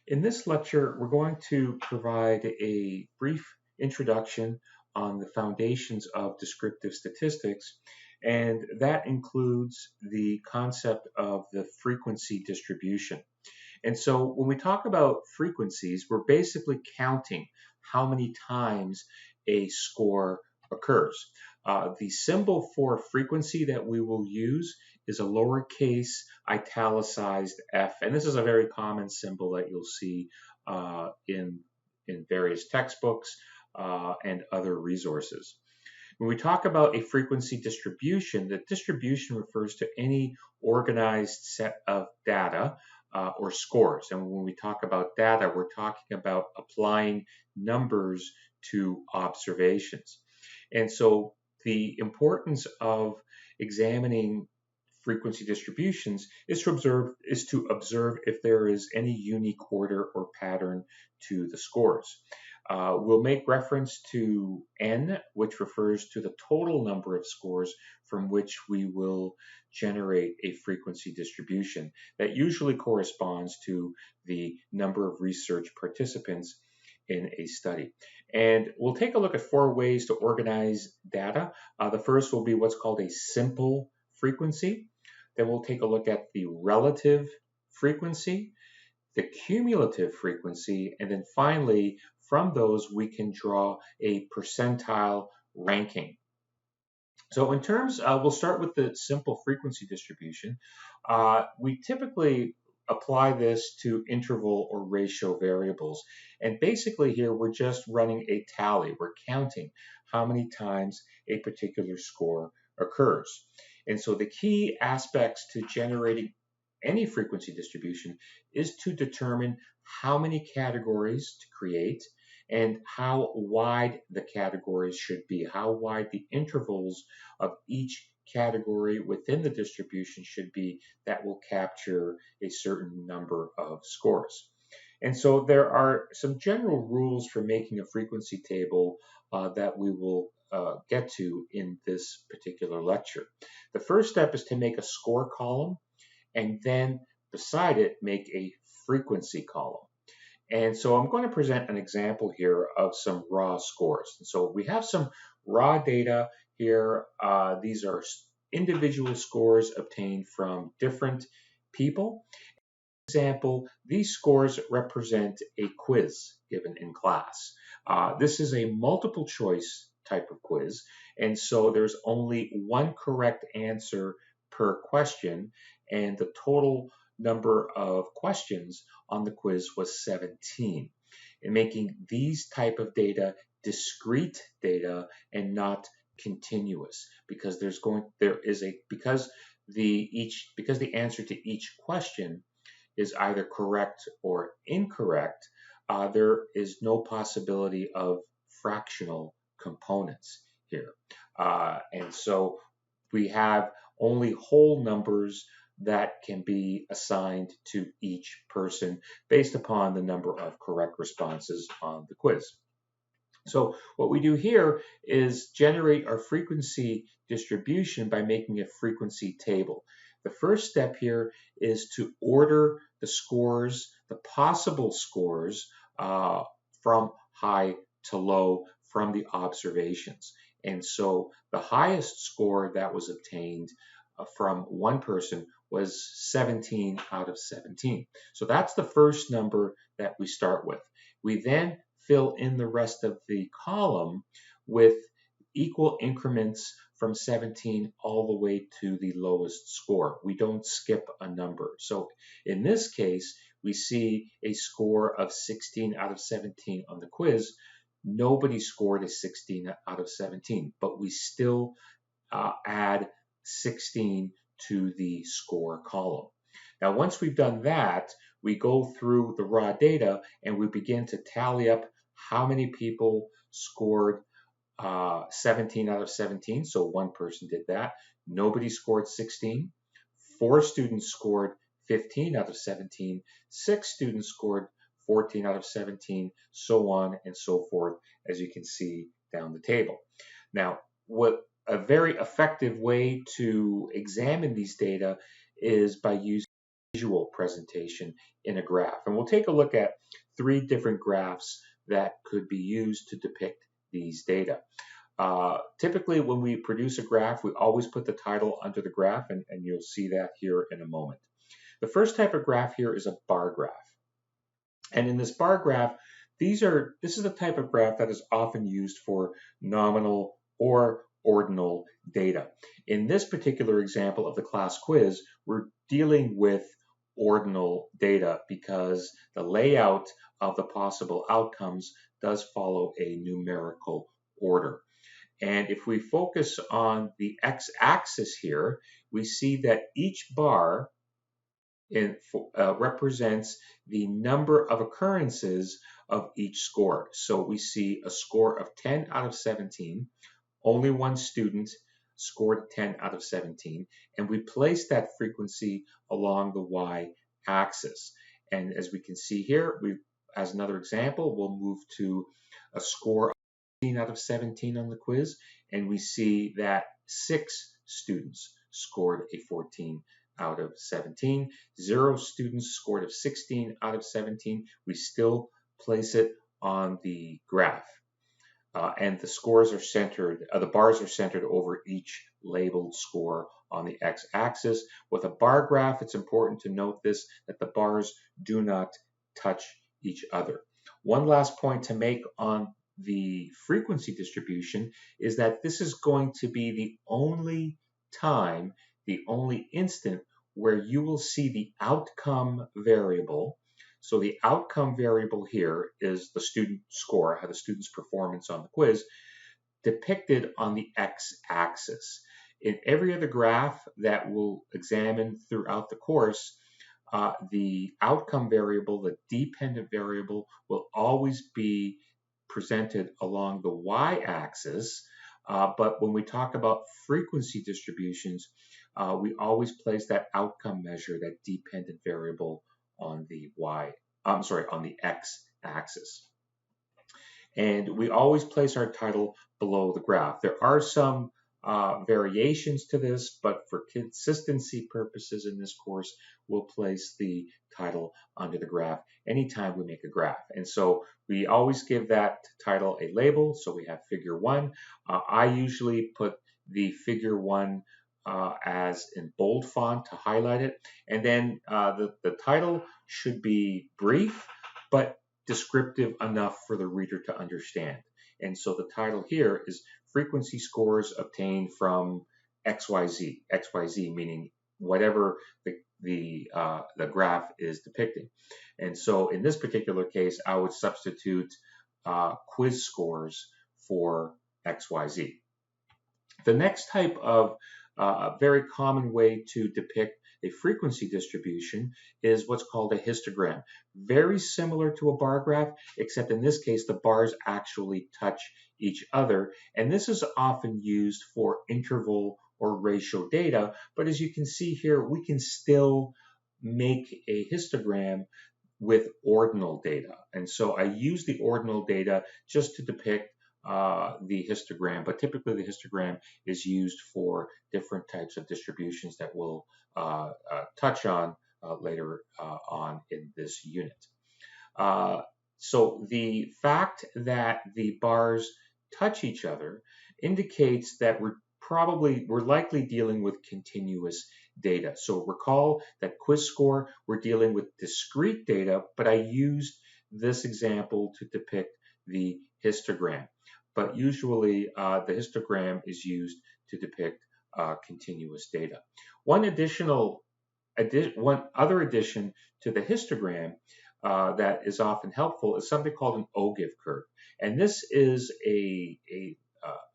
In this lecture, we're going to provide a brief introduction on the foundations of descriptive statistics, and that includes the concept of the frequency distribution. And so when we talk about frequencies, we're basically counting how many times a score occurs. The symbol for frequency that we will use is a lowercase italicized f, and this is a very common symbol that you'll see in various textbooks and other resources. When we talk about a frequency distribution, the distribution refers to any organized set of data or scores. And when we talk about data, we're talking about applying numbers to observations. And so the importance of examining frequency distributions is to observe if there is any unique order or pattern to the scores. We'll make reference to n, which refers to the total number of scores from which we will generate a frequency distribution. That usually corresponds to the number of research participants in a study. And we'll take a look at 4 ways to organize data. The first will be what's called a simple frequency. Then we'll take a look at the relative frequency, the cumulative frequency, and then finally, from those, we can draw a percentile ranking. So in terms, we'll start with the simple frequency distribution. We typically apply this to interval or ratio variables. And basically here, we're just running a tally. We're counting how many times a particular score occurs. And so the key aspects to generating any frequency distribution is to determine how many categories to create and how wide the categories should be, how wide the intervals of each category within the distribution should be that will capture a certain number of scores. And so there are some general rules for making a frequency table that we will get to in this particular lecture. The first step is to make a score column, and then beside it, make a frequency column. And so I'm going to present an example here of some raw scores. And so we have some raw data here. These are individual scores obtained from different people. For example, these scores represent a quiz given in class. This is a multiple choice type of quiz, and so there's only one correct answer per question, and the total number of questions on the quiz was 17, and making these type of data discrete data and not continuous, because because the answer to each question is either correct or incorrect, there is no possibility of fractional components here. And so we have only whole numbers that can be assigned to each person based upon the number of correct responses on the quiz. So what we do here is generate our frequency distribution by making a frequency table. The first step here is to order the scores, the possible scores from high to low from the observations. And so the highest score that was obtained from one person was 17 out of 17. So that's the first number that we start with. We then fill in the rest of the column with equal increments from 17 all the way to the lowest score. We don't skip a number. So in this case, we see a score of 16 out of 17 on the quiz. Nobody scored a 16 out of 17, but we still add 16 to the score column. Now, once we've done that, we go through the raw data and we begin to tally up how many people scored 17 out of 17. So one person did that. Nobody scored 16. 4 students scored 15 out of 17. 6 students scored 14 out of 17, so on and so forth, as you can see down the table. Now, what a very effective way to examine these data is by using visual presentation in a graph. And we'll take a look at 3 different graphs that could be used to depict these data. Typically, when we produce a graph, we always put the title under the graph, and you'll see that here in a moment. The first type of graph here is a bar graph. And in this bar graph, this is the type of graph that is often used for nominal or ordinal data. In this particular example of the class quiz, we're dealing with ordinal data because the layout of the possible outcomes does follow a numerical order. And if we focus on the x-axis here, we see that each bar represents the number of occurrences of each score. So we see a score of 10 out of 17. Only one student scored 10 out of 17. And we place that frequency along the y-axis. And as we can see here, as another example, we'll move to a score of 15 out of 17 on the quiz. And we see that 6 students scored a 14 out of 17. 0 students scored a 16 out of 17. We still place it on the graph. And the scores are centered, the bars are centered over each labeled score on the x-axis. With a bar graph, it's important to note that the bars do not touch each other. One last point to make on the frequency distribution is that this is going to be the only time, the only instant where you will see the outcome variable. So the outcome variable here is the student score, how the student's performance on the quiz, depicted on the x-axis. In every other graph that we'll examine throughout the course, the outcome variable, the dependent variable, will always be presented along the y-axis. But when we talk about frequency distributions, we always place that outcome measure, that dependent variable, on the on the x-axis. And we always place our title below the graph. There are some variations to this, but for consistency purposes in this course, we'll place the title under the graph anytime we make a graph. And so we always give that title a label. So we have figure 1. I usually put the figure 1 as in bold font to highlight it. And then the title should be brief, but descriptive enough for the reader to understand. And so the title here is Frequency Scores Obtained from XYZ, XYZ meaning whatever the graph is depicting. And so in this particular case, I would substitute quiz scores for XYZ. The next type of a very common way to depict a frequency distribution is what's called a histogram. Very similar to a bar graph, except in this case, the bars actually touch each other. And this is often used for interval or ratio data. But as you can see here, we can still make a histogram with ordinal data. And so I use the ordinal data just to depict the histogram, but typically the histogram is used for different types of distributions that we'll touch on later on in this unit. So the fact that the bars touch each other indicates that we're likely dealing with continuous data. So recall that quiz score, we're dealing with discrete data, but I used this example to depict the histogram. But usually the histogram is used to depict continuous data. One other addition to the histogram that is often helpful is something called an O-give curve. And this is a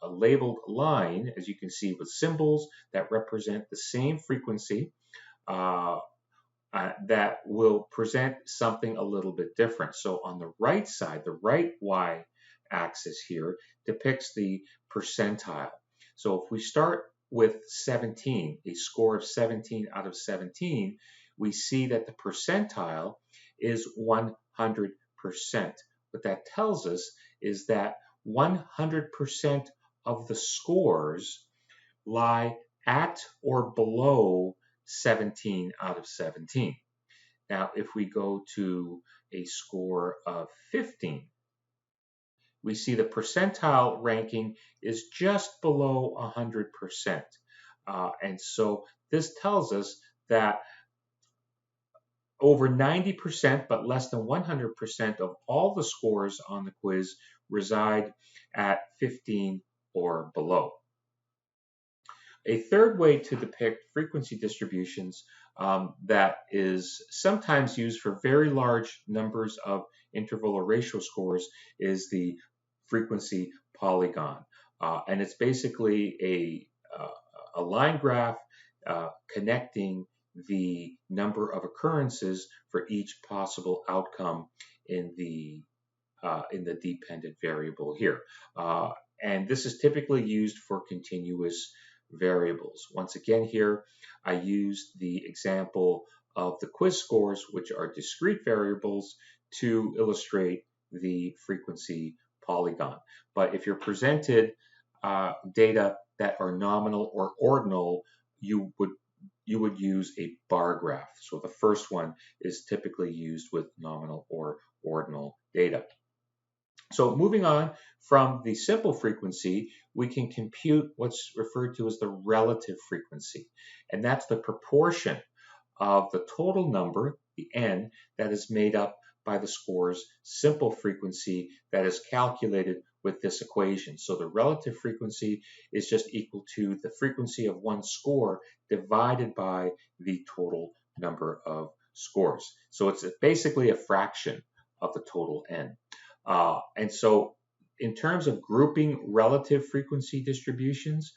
labeled line, as you can see, with symbols that represent the same frequency that will present something a little bit different. So on the right side, the right y-axis here depicts the percentile. So if we start with 17, a score of 17 out of 17, we see that the percentile is 100%. What that tells us is that 100% of the scores lie at or below 17 out of 17. Now, if we go to a score of 15, we see the percentile ranking is just below 100%. And so this tells us that over 90%, but less than 100% of all the scores on the quiz reside at 15 or below. A third way to depict frequency distributions that is sometimes used for very large numbers of interval or ratio scores is the frequency polygon. And it's basically a line graph connecting the number of occurrences for each possible outcome in the dependent variable here. And this is typically used for continuous variables. Once again here, I used the example of the quiz scores, which are discrete variables, to illustrate the frequency polygon. But if you're presented data that are nominal or ordinal, you would use a bar graph. So the first one is typically used with nominal or ordinal data. So moving on from the simple frequency, we can compute what's referred to as the relative frequency. And that's the proportion of the total number, the n, that is made up by the score's simple frequency that is calculated with this equation. So the relative frequency is just equal to the frequency of one score divided by the total number of scores. So it's basically a fraction of the total n. And so in terms of grouping relative frequency distributions,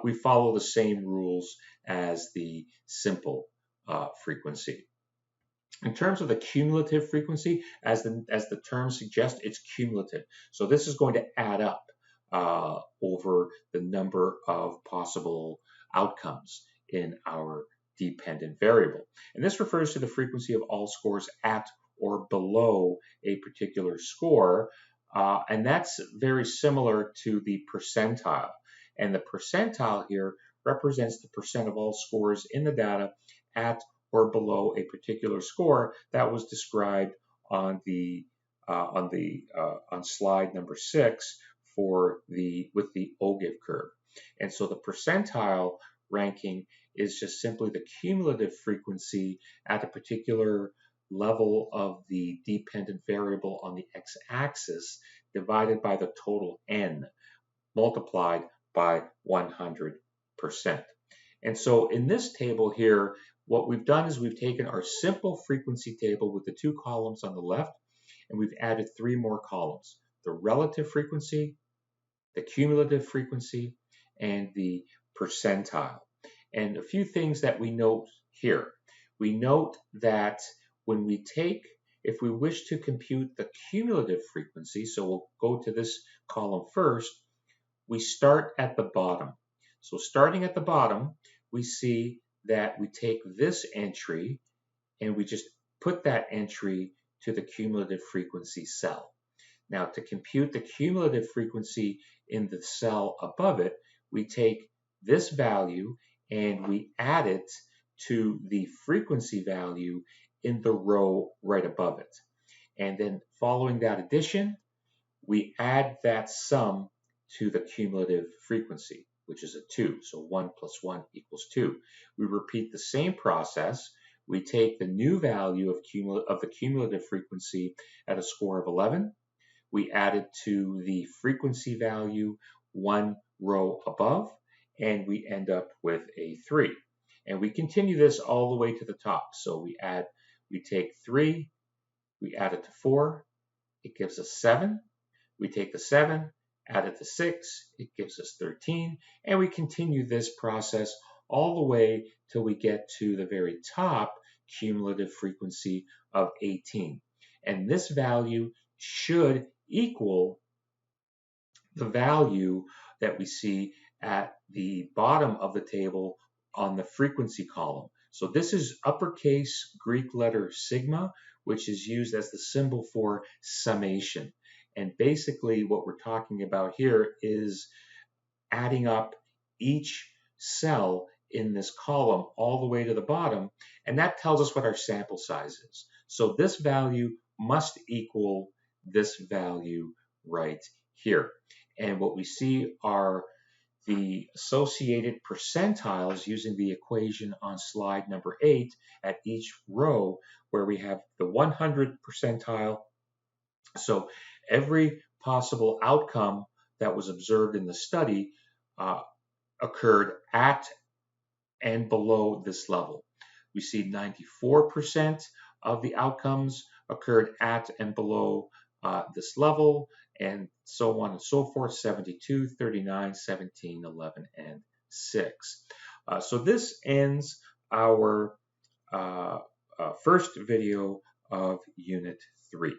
we follow the same rules as the simple frequency. In terms of the cumulative frequency, as the term suggests, it's cumulative. So this is going to add up over the number of possible outcomes in our dependent variable. And this refers to the frequency of all scores at or below a particular score, and that's very similar to the percentile. And the percentile here represents the percent of all scores in the data at or below a particular score that was described on slide number 6 with the OGIV curve. And so the percentile ranking is just simply the cumulative frequency at a particular level of the dependent variable on the x-axis divided by the total n multiplied by 100%. And so in this table here, what we've done is we've taken our simple frequency table with the 2 columns on the left, and we've added 3 more columns: the relative frequency, the cumulative frequency, and the percentile. And a few things that we note here. We note that when we if we wish to compute the cumulative frequency, so we'll go to this column first, we start at the bottom. So starting at the bottom, we see that we take this entry and we just put that entry to the cumulative frequency cell. Now, to compute the cumulative frequency in the cell above it, we take this value and we add it to the frequency value in the row right above it. And then following that addition, we add that sum to the cumulative frequency, which is a 2. So 1 plus 1 equals 2. We repeat the same process. We take the new value of the cumulative frequency at a score of 11. We add it to the frequency value 1 row above, and we end up with a 3. And we continue this all the way to the top. So we take 3, we add it to 4, it gives us 7. We take the 7, add it to 6, it gives us 13, and we continue this process all the way till we get to the very top cumulative frequency of 18. And this value should equal the value that we see at the bottom of the table on the frequency column. So this is uppercase Greek letter sigma, which is used as the symbol for summation. And basically what we're talking about here is adding up each cell in this column all the way to the bottom, and that tells us what our sample size is. So this value must equal this value right here. And what we see are the associated percentiles using the equation on slide number 8 at each row, where we have the 100th percentile. So every possible outcome that was observed in the study occurred at and below this level. We see 94% of the outcomes occurred at and below this level, and so on and so forth, 72, 39, 17, 11, and 6. So this ends our first video of Unit 3.